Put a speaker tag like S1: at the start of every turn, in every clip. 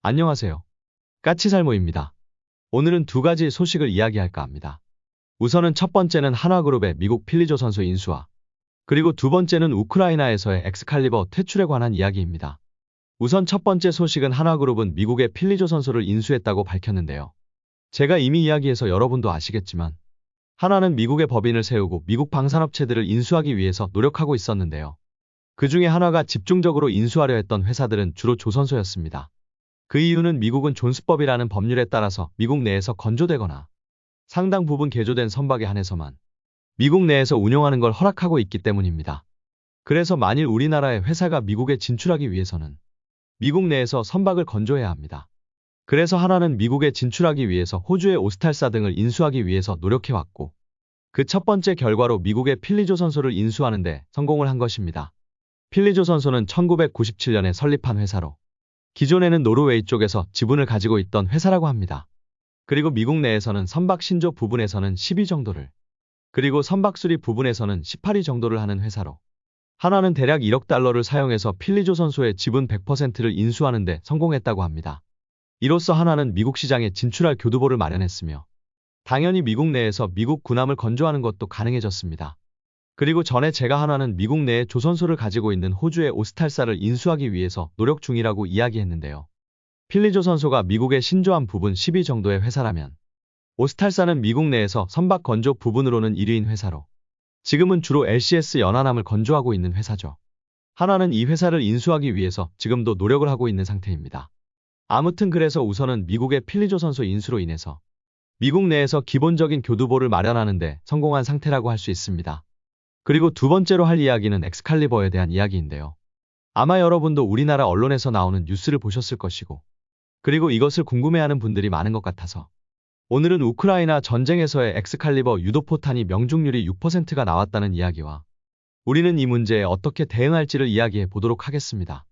S1: 안녕하세요. 까치살모입니다. 오늘은 두 가지 소식을 이야기할까 합니다. 우선은 첫 번째는 한화그룹의 미국 필리조 선수 인수와, 그리고 두 번째는 우크라이나에서의 엑스칼리버 퇴출에 관한 이야기입니다. 우선 첫 번째 소식은 한화그룹은 미국의 필리조 선수를 인수했다고 밝혔는데요. 제가 이미 이야기해서 여러분도 아시겠지만 한화는 미국의 법인을 세우고 미국 방산업체들을 인수하기 위해서 노력하고 있었는데요. 그 중에 한화가 집중적으로 인수하려 했던 회사들은 주로 조선소였습니다. 그 이유는 미국은 존스법이라는 법률에 따라서 미국 내에서 건조되거나 상당 부분 개조된 선박에 한해서만 미국 내에서 운용하는 걸 허락하고 있기 때문입니다. 그래서 만일 우리나라의 회사가 미국에 진출하기 위해서는 미국 내에서 선박을 건조해야 합니다. 그래서 한화는 미국에 진출하기 위해서 호주의 오스탈사 등을 인수하기 위해서 노력해왔고, 그 첫 번째 결과로 미국의 필리조선소를 인수하는 데 성공을 한 것입니다. 필리조선소는 1997년에 설립한 회사로 기존에는 노르웨이 쪽에서 지분을 가지고 있던 회사라고 합니다. 그리고 미국 내에서는 선박 신조 부분에서는 12 정도를, 그리고 선박 수리 부분에서는 18위 정도를 하는 회사로 한화는 대략 1억 달러를 사용해서 필리조선소의 지분 100%를 인수하는 데 성공했다고 합니다. 이로써 한화는 미국 시장에 진출할 교두보를 마련했으며 당연히 미국 내에서 미국 군함을 건조하는 것도 가능해졌습니다. 그리고 전에 제가 한화는 미국 내에 조선소를 가지고 있는 호주의 오스탈사를 인수하기 위해서 노력 중이라고 이야기했는데요. 필리조선소가 미국의 신조한 부분 12 정도의 회사라면 오스탈사는 미국 내에서 선박 건조 부분으로는 1위인 회사로 지금은 주로 LCS 연안함을 건조하고 있는 회사죠. 한화는 이 회사를 인수하기 위해서 지금도 노력을 하고 있는 상태입니다. 아무튼 그래서 우선은 미국의 필리조선소 인수로 인해서 미국 내에서 기본적인 교두보를 마련하는 데 성공한 상태라고 할 수 있습니다. 그리고 두 번째로 할 이야기는 엑스칼리버에 대한 이야기인데요. 아마 여러분도 우리나라 언론에서 나오는 뉴스를 보셨을 것이고, 그리고 이것을 궁금해하는 분들이 많은 것 같아서 오늘은 우크라이나 전쟁에서의 엑스칼리버 유도포탄이 명중률이 6%가 나왔다는 이야기와 우리는 이 문제에 어떻게 대응할지를 이야기해 보도록 하겠습니다.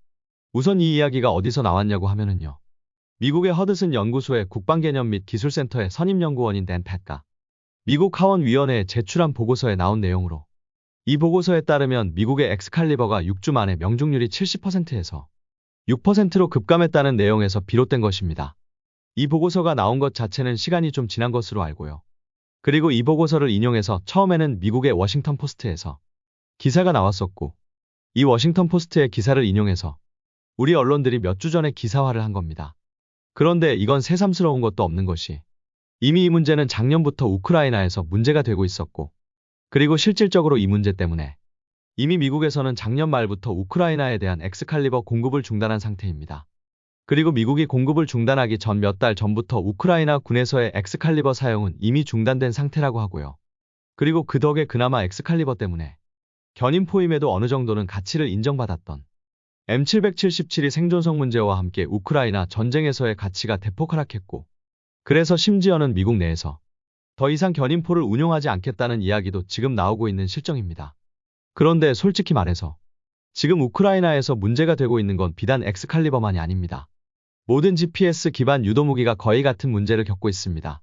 S1: 우선 이 이야기가 어디서 나왔냐고 하면은요. 미국의 허드슨 연구소의 국방개념 및 기술센터의 선임연구원인 댄 팻가 미국 하원위원회에 제출한 보고서에 나온 내용으로, 이 보고서에 따르면 미국의 엑스칼리버가 6주 만에 명중률이 70%에서 6%로 급감했다는 내용에서 비롯된 것입니다. 이 보고서가 나온 것 자체는 시간이 좀 지난 것으로 알고요. 그리고 이 보고서를 인용해서 처음에는 미국의 워싱턴 포스트에서 기사가 나왔었고, 이 워싱턴 포스트의 기사를 인용해서 우리 언론들이 몇 주 전에 기사화를 한 겁니다. 그런데 이건 새삼스러운 것도 없는 것이 이미 이 문제는 작년부터 우크라이나에서 문제가 되고 있었고, 그리고 실질적으로 이 문제 때문에 이미 미국에서는 작년 말부터 우크라이나에 대한 엑스칼리버 공급을 중단한 상태입니다. 그리고 미국이 공급을 중단하기 전 몇 달 전부터 우크라이나 군에서의 엑스칼리버 사용은 이미 중단된 상태라고 하고요. 그리고 그 덕에 그나마 엑스칼리버 때문에 견인 포임에도 어느 정도는 가치를 인정받았던 M777이 생존성 문제와 함께 우크라이나 전쟁에서의 가치가 대폭 하락했고, 그래서 심지어는 미국 내에서 더 이상 견인포를 운용하지 않겠다는 이야기도 지금 나오고 있는 실정입니다. 그런데 솔직히 말해서 지금 우크라이나에서 문제가 되고 있는 건 비단 엑스칼리버만이 아닙니다. 모든 GPS 기반 유도무기가 거의 같은 문제를 겪고 있습니다.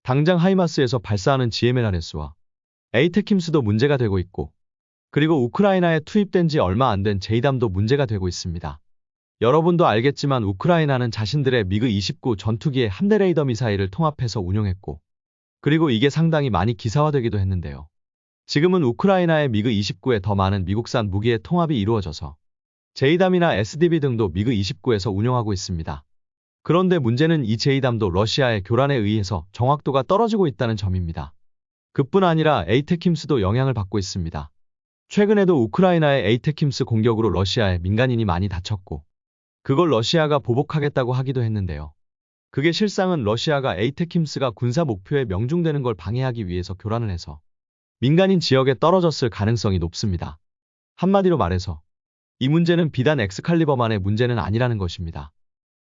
S1: 당장 하이마스에서 발사하는 GMLRS와 에이테킴스도 문제가 되고 있고, 그리고 우크라이나에 투입된 지 얼마 안 된 제이담도 문제가 되고 있습니다. 여러분도 알겠지만 우크라이나는 자신들의 미그-29 전투기에 함대 레이더 미사일을 통합해서 운용했고, 그리고 이게 상당히 많이 기사화되기도 했는데요. 지금은 우크라이나의 미그-29에 더 많은 미국산 무기의 통합이 이루어져서 제이담이나 SDB 등도 미그-29에서 운용하고 있습니다. 그런데 문제는 이 제이담도 러시아의 교란에 의해서 정확도가 떨어지고 있다는 점입니다. 그뿐 아니라 에이테킴스도 영향을 받고 있습니다. 최근에도 우크라이나의 에이테킴스 공격으로 러시아의 민간인이 많이 다쳤고, 그걸 러시아가 보복하겠다고 하기도 했는데요. 그게 실상은 러시아가 에이테킴스가 군사 목표에 명중되는 걸 방해하기 위해서 교란을 해서 민간인 지역에 떨어졌을 가능성이 높습니다. 한마디로 말해서 이 문제는 비단 엑스칼리버만의 문제는 아니라는 것입니다.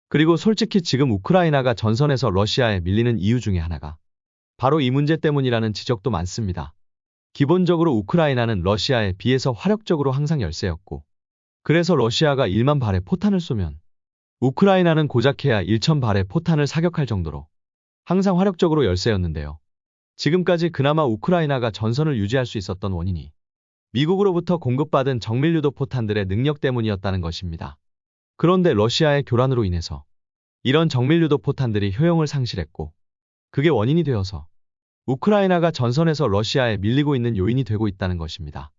S1: 그리고 솔직히 지금 우크라이나가 전선에서 러시아에 밀리는 이유 중에 하나가 바로 이 문제 때문이라는 지적도 많습니다. 기본적으로 우크라이나는 러시아에 비해서 화력적으로 항상 열세였고, 그래서 러시아가 1만 발의 포탄을 쏘면 우크라이나는 고작해야 1천 발의 포탄을 사격할 정도로 항상 화력적으로 열세였는데요. 지금까지 그나마 우크라이나가 전선을 유지할 수 있었던 원인이 미국으로부터 공급받은 정밀유도 포탄들의 능력 때문이었다는 것입니다. 그런데 러시아의 교란으로 인해서 이런 정밀 유도 포탄들이 효용을 상실했고, 그게 원인이 되어서 우크라이나가 전선에서 러시아에 밀리고 있는 요인이 되고 있다는 것입니다.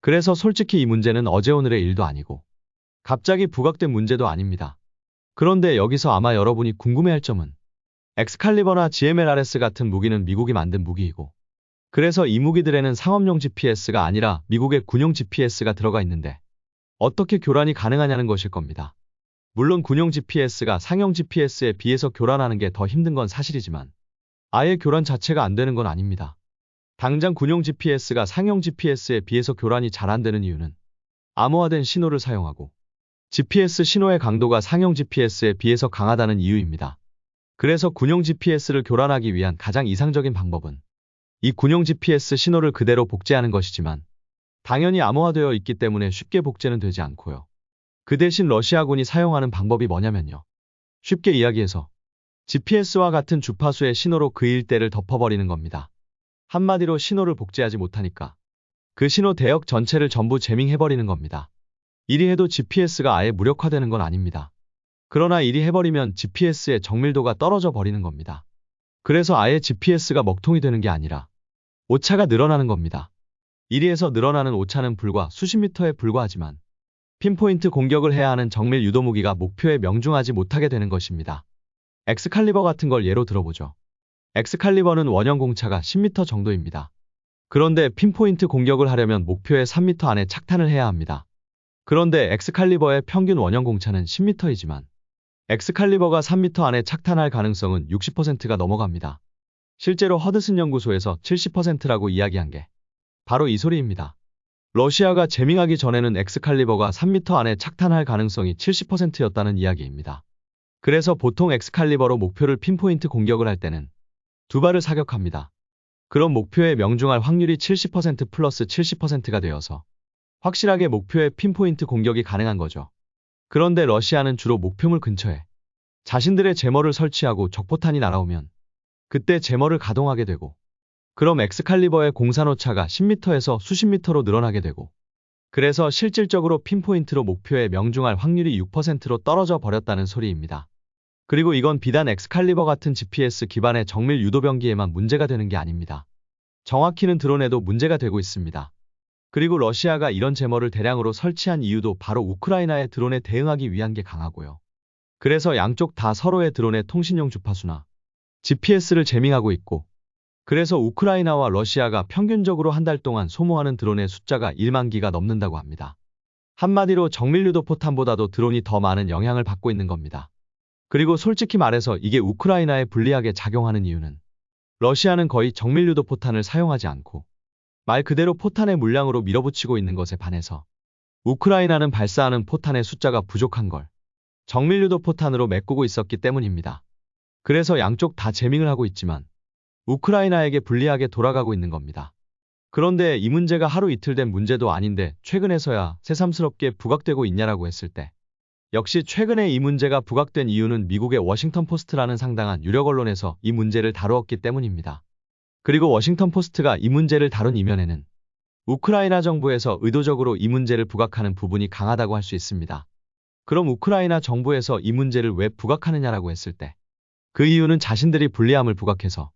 S1: 그래서 솔직히 이 문제는 어제 오늘의 일도 아니고 갑자기 부각된 문제도 아닙니다. 그런데 여기서 아마 여러분이 궁금해할 점은 엑스칼리버나 GMLRS 같은 무기는 미국이 만든 무기이고, 그래서 이 무기들에는 상업용 GPS가 아니라 미국의 군용 GPS가 들어가 있는데 어떻게 교란이 가능하냐는 것일 겁니다. 물론 군용 GPS가 상용 GPS에 비해서 교란하는 게 더 힘든 건 사실이지만 아예 교란 자체가 안 되는 건 아닙니다. 당장 군용 GPS가 상용 GPS에 비해서 교란이 잘 안 되는 이유는 암호화된 신호를 사용하고 GPS 신호의 강도가 상용 GPS에 비해서 강하다는 이유입니다. 그래서 군용 GPS를 교란하기 위한 가장 이상적인 방법은 이 군용 GPS 신호를 그대로 복제하는 것이지만 당연히 암호화되어 있기 때문에 쉽게 복제는 되지 않고요. 그 대신 러시아군이 사용하는 방법이 뭐냐면요. 쉽게 이야기해서 GPS와 같은 주파수의 신호로 그 일대를 덮어버리는 겁니다. 한마디로 신호를 복제하지 못하니까 그 신호 대역 전체를 전부 재밍해버리는 겁니다. 이리 해도 GPS가 아예 무력화되는 건 아닙니다. 그러나 이리 해버리면 GPS의 정밀도가 떨어져 버리는 겁니다. 그래서 아예 GPS가 먹통이 되는 게 아니라 오차가 늘어나는 겁니다. 이리 해서 늘어나는 오차는 불과 수십 미터에 불과하지만 핀포인트 공격을 해야 하는 정밀 유도 무기가 목표에 명중하지 못하게 되는 것입니다. 엑스칼리버 같은 걸 예로 들어보죠. 엑스칼리버는 원형 공차가 10m 정도입니다. 그런데 핀포인트 공격을 하려면 목표의 3m 안에 착탄을 해야 합니다. 그런데 엑스칼리버의 평균 원형 공차는 10m이지만 엑스칼리버가 3m 안에 착탄할 가능성은 60%가 넘어갑니다. 실제로 허드슨 연구소에서 70%라고 이야기한 게 바로 이 소리입니다. 러시아가 재밍하기 전에는 엑스칼리버가 3m 안에 착탄할 가능성이 70%였다는 이야기입니다. 그래서 보통 엑스칼리버로 목표를 핀포인트 공격을 할 때는 두 발을 사격합니다. 그럼 목표에 명중할 확률이 70% 플러스 70%가 되어서 확실하게 목표에 핀포인트 공격이 가능한 거죠. 그런데 러시아는 주로 목표물 근처에 자신들의 제머를 설치하고 적포탄이 날아오면 그때 제머를 가동하게 되고, 그럼 엑스칼리버의 공산오차가 10m에서 수십 미터로 늘어나게 되고, 그래서 실질적으로 핀포인트로 목표에 명중할 확률이 6%로 떨어져 버렸다는 소리입니다. 그리고 이건 비단 엑스칼리버 같은 GPS 기반의 정밀 유도병기에만 문제가 되는 게 아닙니다. 정확히는 드론에도 문제가 되고 있습니다. 그리고 러시아가 이런 제머를 대량으로 설치한 이유도 바로 우크라이나의 드론에 대응하기 위한 게 강하고요. 그래서 양쪽 다 서로의 드론의 통신용 주파수나 GPS를 재밍하고 있고, 그래서 우크라이나와 러시아가 평균적으로 한 달 동안 소모하는 드론의 숫자가 1만 기가 넘는다고 합니다. 한마디로 정밀 유도 포탄보다도 드론이 더 많은 영향을 받고 있는 겁니다. 그리고 솔직히 말해서 이게 우크라이나에 불리하게 작용하는 이유는 러시아는 거의 정밀 유도 포탄을 사용하지 않고 말 그대로 포탄의 물량으로 밀어붙이고 있는 것에 반해서 우크라이나는 발사하는 포탄의 숫자가 부족한 걸 정밀 유도 포탄으로 메꾸고 있었기 때문입니다. 그래서 양쪽 다 재밍을 하고 있지만 우크라이나에게 불리하게 돌아가고 있는 겁니다. 그런데 이 문제가 하루 이틀 된 문제도 아닌데 최근에서야 새삼스럽게 부각되고 있냐라고 했을 때, 역시 최근에 이 문제가 부각된 이유는 미국의 워싱턴 포스트라는 상당한 유력 언론에서 이 문제를 다루었기 때문입니다. 그리고 워싱턴 포스트가 이 문제를 다룬 이면에는 우크라이나 정부에서 의도적으로 이 문제를 부각하는 부분이 강하다고 할 수 있습니다. 그럼 우크라이나 정부에서 이 문제를 왜 부각하느냐라고 했을 때, 그 이유는 자신들이 불리함을 부각해서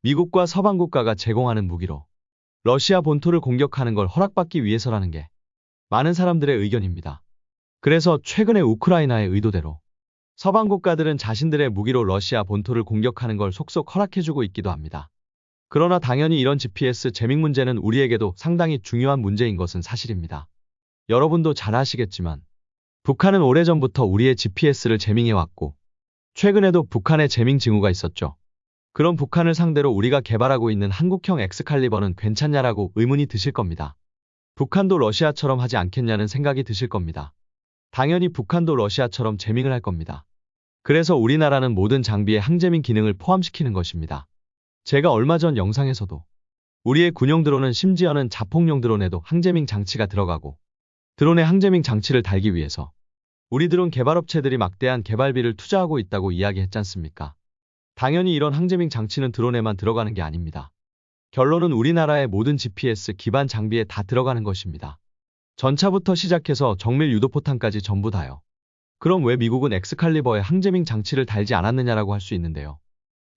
S1: 미국과 서방 국가가 제공하는 무기로 러시아 본토를 공격하는 걸 허락받기 위해서라는 게 많은 사람들의 의견입니다. 그래서 최근에 우크라이나의 의도대로 서방 국가들은 자신들의 무기로 러시아 본토를 공격하는 걸 속속 허락해주고 있기도 합니다. 그러나 당연히 이런 GPS 재밍 문제는 우리에게도 상당히 중요한 문제인 것은 사실입니다. 여러분도 잘 아시겠지만 북한은 오래전부터 우리의 GPS를 재밍해왔고, 최근에도 북한의 재밍 징후가 있었죠. 그럼 북한을 상대로 우리가 개발하고 있는 한국형 엑스칼리버는 괜찮냐라고 의문이 드실 겁니다. 북한도 러시아처럼 하지 않겠냐는 생각이 드실 겁니다. 당연히 북한도 러시아처럼 재밍을 할 겁니다. 그래서 우리나라는 모든 장비에 항재밍 기능을 포함시키는 것입니다. 제가 얼마 전 영상에서도 우리의 군용 드론은 심지어는 자폭용 드론에도 항재밍 장치가 들어가고, 드론의 항재밍 장치를 달기 위해서 우리 드론 개발업체들이 막대한 개발비를 투자하고 있다고 이야기했지 않습니까? 당연히 이런 항재밍 장치는 드론에만 들어가는 게 아닙니다. 결론은 우리나라의 모든 GPS 기반 장비에 다 들어가는 것입니다. 전차부터 시작해서 정밀 유도포탄까지 전부 다요. 그럼 왜 미국은 엑스칼리버에 항제밍 장치를 달지 않았느냐라고 할 수 있는데요.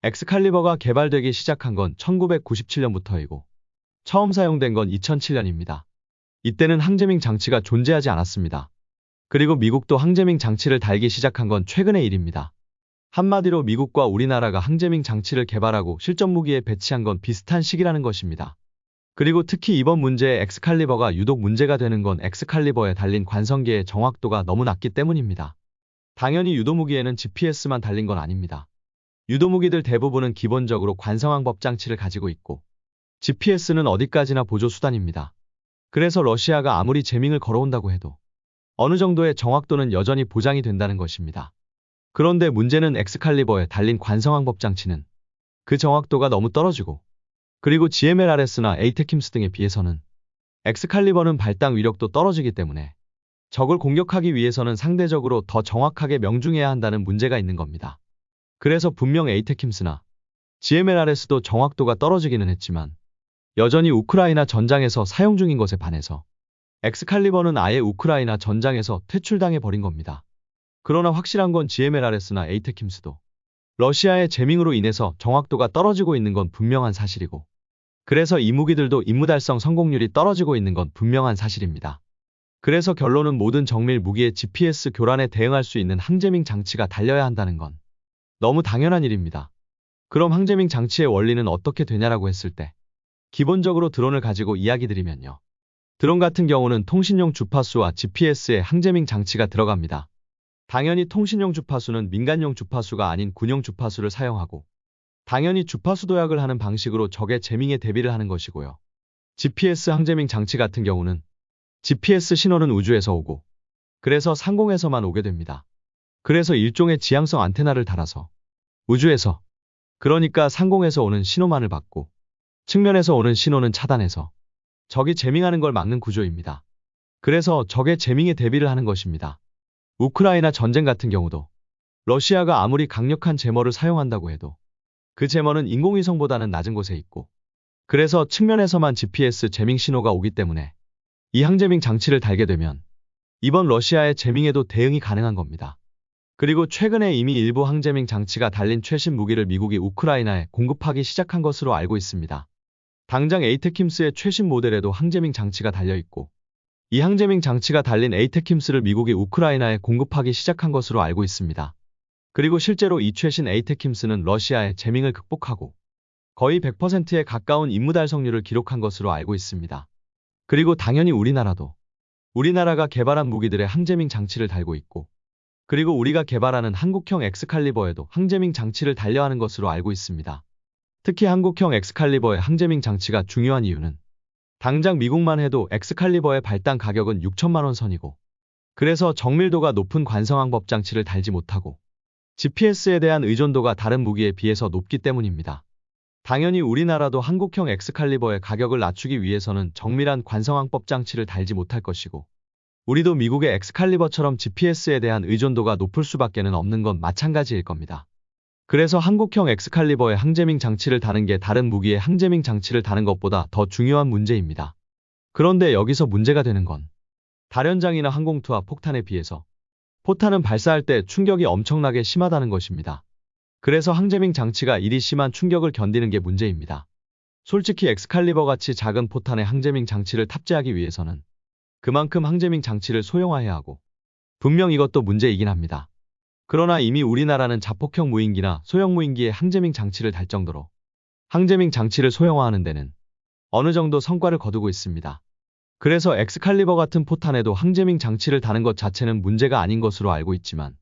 S1: 엑스칼리버가 개발되기 시작한 건 1997년부터이고 처음 사용된 건 2007년입니다. 이때는 항제밍 장치가 존재하지 않았습니다. 그리고 미국도 항제밍 장치를 달기 시작한 건 최근의 일입니다. 한마디로 미국과 우리나라가 항제밍 장치를 개발하고 실전 무기에 배치한 건 비슷한 시기라는 것입니다. 그리고 특히 이번 문제의 엑스칼리버가 유독 문제가 되는 건 엑스칼리버에 달린 관성계의 정확도가 너무 낮기 때문입니다. 당연히 유도무기에는 GPS만 달린 건 아닙니다. 유도무기들 대부분은 기본적으로 관성항법 장치를 가지고 있고 GPS는 어디까지나 보조수단입니다. 그래서 러시아가 아무리 재밍을 걸어온다고 해도 어느 정도의 정확도는 여전히 보장이 된다는 것입니다. 그런데 문제는 엑스칼리버에 달린 관성항법 장치는 그 정확도가 너무 떨어지고 그리고 GMLRS나 에이테킴스 등에 비해서는 엑스칼리버는 발당 위력도 떨어지기 때문에 적을 공격하기 위해서는 상대적으로 더 정확하게 명중해야 한다는 문제가 있는 겁니다. 그래서 분명 에이테킴스나 GMLRS도 정확도가 떨어지기는 했지만 여전히 우크라이나 전장에서 사용 중인 것에 반해서 엑스칼리버는 아예 우크라이나 전장에서 퇴출당해 버린 겁니다. 그러나 확실한 건 GMLRS나 에이테킴스도 러시아의 재밍으로 인해서 정확도가 떨어지고 있는 건 분명한 사실이고 그래서 이 무기들도 임무 달성 성공률이 떨어지고 있는 건 분명한 사실입니다. 그래서 결론은 모든 정밀 무기의 GPS 교란에 대응할 수 있는 항제밍 장치가 달려야 한다는 건 너무 당연한 일입니다. 그럼 항제밍 장치의 원리는 어떻게 되냐라고 했을 때 기본적으로 드론을 가지고 이야기 드리면요. 드론 같은 경우는 통신용 주파수와 GPS에 항제밍 장치가 들어갑니다. 당연히 통신용 주파수는 민간용 주파수가 아닌 군용 주파수를 사용하고 당연히 주파수 도약을 하는 방식으로 적의 재밍에 대비를 하는 것이고요. GPS 항제밍 장치 같은 경우는 GPS 신호는 우주에서 오고 그래서 상공에서만 오게 됩니다. 그래서 일종의 지향성 안테나를 달아서 우주에서 그러니까 상공에서 오는 신호만을 받고 측면에서 오는 신호는 차단해서 적이 재밍하는 걸 막는 구조입니다. 그래서 적의 재밍에 대비를 하는 것입니다. 우크라이나 전쟁 같은 경우도 러시아가 아무리 강력한 제머를 사용한다고 해도 그 제머는 인공위성보다는 낮은 곳에 있고 그래서 측면에서만 GPS 재밍 신호가 오기 때문에 이 항제밍 장치를 달게 되면 이번 러시아의 재밍에도 대응이 가능한 겁니다. 그리고 최근에 이미 일부 항제밍 장치가 달린 최신 무기를 미국이 우크라이나에 공급하기 시작한 것으로 알고 있습니다. 당장 에이테킴스의 최신 모델에도 항제밍 장치가 달려있고 이 항제밍 장치가 달린 에이테킴스를 미국이 우크라이나에 공급하기 시작한 것으로 알고 있습니다. 그리고 실제로 이 최신 에이테킴스는 러시아의 재밍을 극복하고 거의 100%에 가까운 임무 달성률을 기록한 것으로 알고 있습니다. 그리고 당연히 우리나라가 개발한 무기들의 항제밍 장치를 달고 있고 그리고 우리가 개발하는 한국형 엑스칼리버에도 항제밍 장치를 달려하는 것으로 알고 있습니다. 특히 한국형 엑스칼리버의 항제밍 장치가 중요한 이유는 당장 미국만 해도 엑스칼리버의 발당 가격은 6천만 원 선이고 그래서 정밀도가 높은 관성항법 장치를 달지 못하고 GPS에 대한 의존도가 다른 무기에 비해서 높기 때문입니다. 당연히 우리나라도 한국형 엑스칼리버의 가격을 낮추기 위해서는 정밀한 관성항법 장치를 달지 못할 것이고 우리도 미국의 엑스칼리버처럼 GPS에 대한 의존도가 높을 수밖에는 없는 건 마찬가지일 겁니다. 그래서 한국형 엑스칼리버의 항제밍 장치를 다는 게 다른 무기의 항제밍 장치를 다는 것보다 더 중요한 문제입니다. 그런데 여기서 문제가 되는 건 다련장이나 항공투하 폭탄에 비해서 포탄은 발사할 때 충격이 엄청나게 심하다는 것입니다. 그래서 항제밍 장치가 이리 심한 충격을 견디는 게 문제입니다. 솔직히 엑스칼리버 같이 작은 포탄의 항제밍 장치를 탑재하기 위해서는 그만큼 항제밍 장치를 소형화해야 하고 분명 이것도 문제이긴 합니다. 그러나 이미 우리나라는 자폭형 무인기나 소형 무인기에 항제밍 장치를 달 정도로 항제밍 장치를 소형화하는 데는 어느 정도 성과를 거두고 있습니다. 그래서 엑스칼리버 같은 포탄에도 항제밍 장치를 다는 것 자체는 문제가 아닌 것으로 알고 있지만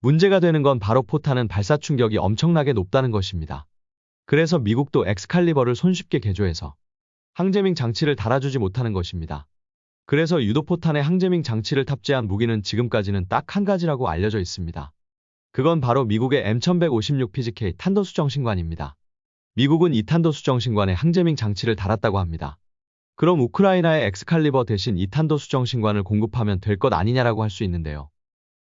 S1: 문제가 되는 건 바로 포탄은 발사 충격이 엄청나게 높다는 것입니다. 그래서 미국도 엑스칼리버를 손쉽게 개조해서 항제밍 장치를 달아주지 못하는 것입니다. 그래서 유도포탄에 항제밍 장치를 탑재한 무기는 지금까지는 딱 한 가지라고 알려져 있습니다. 그건 바로 미국의 M1156 PGK 탄도수정신관입니다. 미국은 이 탄도수정신관에 항제밍 장치를 달았다고 합니다. 그럼 우크라이나의 엑스칼리버 대신 이 탄도수정신관을 공급하면 될 것 아니냐라고 할 수 있는데요.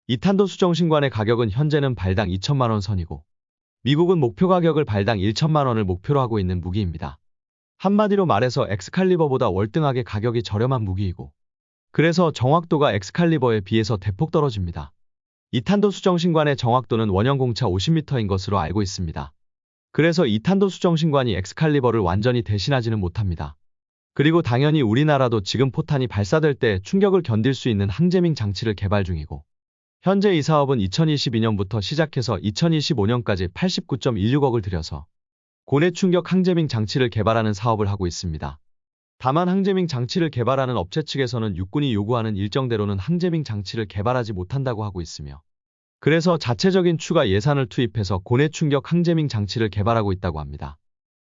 S1: 이 탄도수정신관의 가격은 현재는 발당 2천만 원 선이고 미국은 목표 가격을 발당 1천만 원을 목표로 하고 있는 무기입니다. 한마디로 말해서 엑스칼리버보다 월등하게 가격이 저렴한 무기이고 그래서 정확도가 엑스칼리버에 비해서 대폭 떨어집니다. 이 탄도 수정신관의 정확도는 원형 공차 50m인 것으로 알고 있습니다. 그래서 이 탄도 수정신관이 엑스칼리버를 완전히 대신하지는 못합니다. 그리고 당연히 우리나라도 지금 포탄이 발사될 때 충격을 견딜 수 있는 항제밍 장치를 개발 중이고, 현재 이 사업은 2022년부터 시작해서 2025년까지 89.16억을 들여서 고내 충격 항제밍 장치를 개발하는 사업을 하고 있습니다. 다만 항제밍 장치를 개발하는 업체 측에서는 육군이 요구하는 일정대로는 항제밍 장치를 개발하지 못한다고 하고 있으며, 그래서 자체적인 추가 예산을 투입해서 고내 충격 항제밍 장치를 개발하고 있다고 합니다.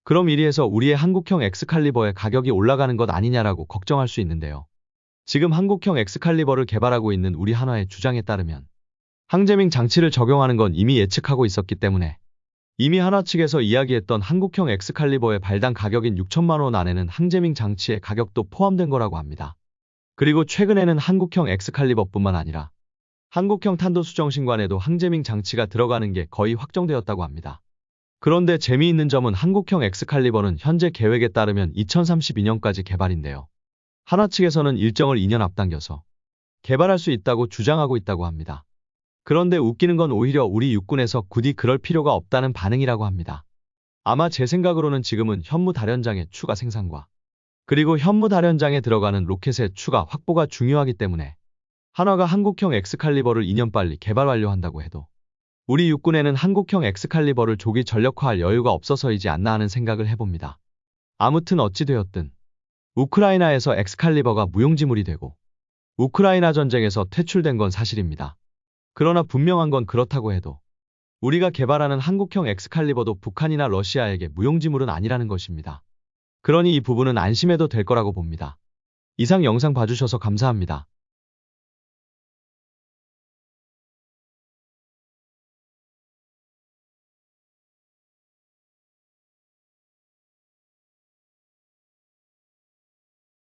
S1: 그럼 이리해서 우리의 한국형 엑스칼리버의 가격이 올라가는 것 아니냐라고 걱정할 수 있는데요. 지금 한국형 엑스칼리버를 개발하고 있는 우리 한화의 주장에 따르면 항제밍 장치를 적용하는 건 이미 예측하고 있었기 때문에 이미 한화 측에서 이야기했던 한국형 엑스칼리버의 발당 가격인 6천만 원 안에는 항제밍 장치의 가격도 포함된 거라고 합니다. 그리고 최근에는 한국형 엑스칼리버뿐만 아니라 한국형 탄도 수정신관에도 항제밍 장치가 들어가는 게 거의 확정되었다고 합니다. 그런데 재미있는 점은 한국형 엑스칼리버는 현재 계획에 따르면 2032년까지 개발인데요. 한화 측에서는 일정을 2년 앞당겨서 개발할 수 있다고 주장하고 있다고 합니다. 그런데 웃기는 건 오히려 우리 육군에서 굳이 그럴 필요가 없다는 반응이라고 합니다. 아마 제 생각으로는 지금은 현무 다련장의 추가 생산과 그리고 현무 다련장에 들어가는 로켓의 추가 확보가 중요하기 때문에 한화가 한국형 엑스칼리버를 2년 빨리 개발 완료한다고 해도 우리 육군에는 한국형 엑스칼리버를 조기 전력화할 여유가 없어서이지 않나 하는 생각을 해봅니다. 아무튼 어찌되었든 우크라이나에서 엑스칼리버가 무용지물이 되고 우크라이나 전쟁에서 퇴출된 건 사실입니다. 그러나 분명한 건 그렇다고 해도 우리가 개발하는 한국형 엑스칼리버도 북한이나 러시아에게 무용지물은 아니라는 것입니다. 그러니 이 부분은 안심해도 될 거라고 봅니다. 이상 영상 봐주셔서 감사합니다.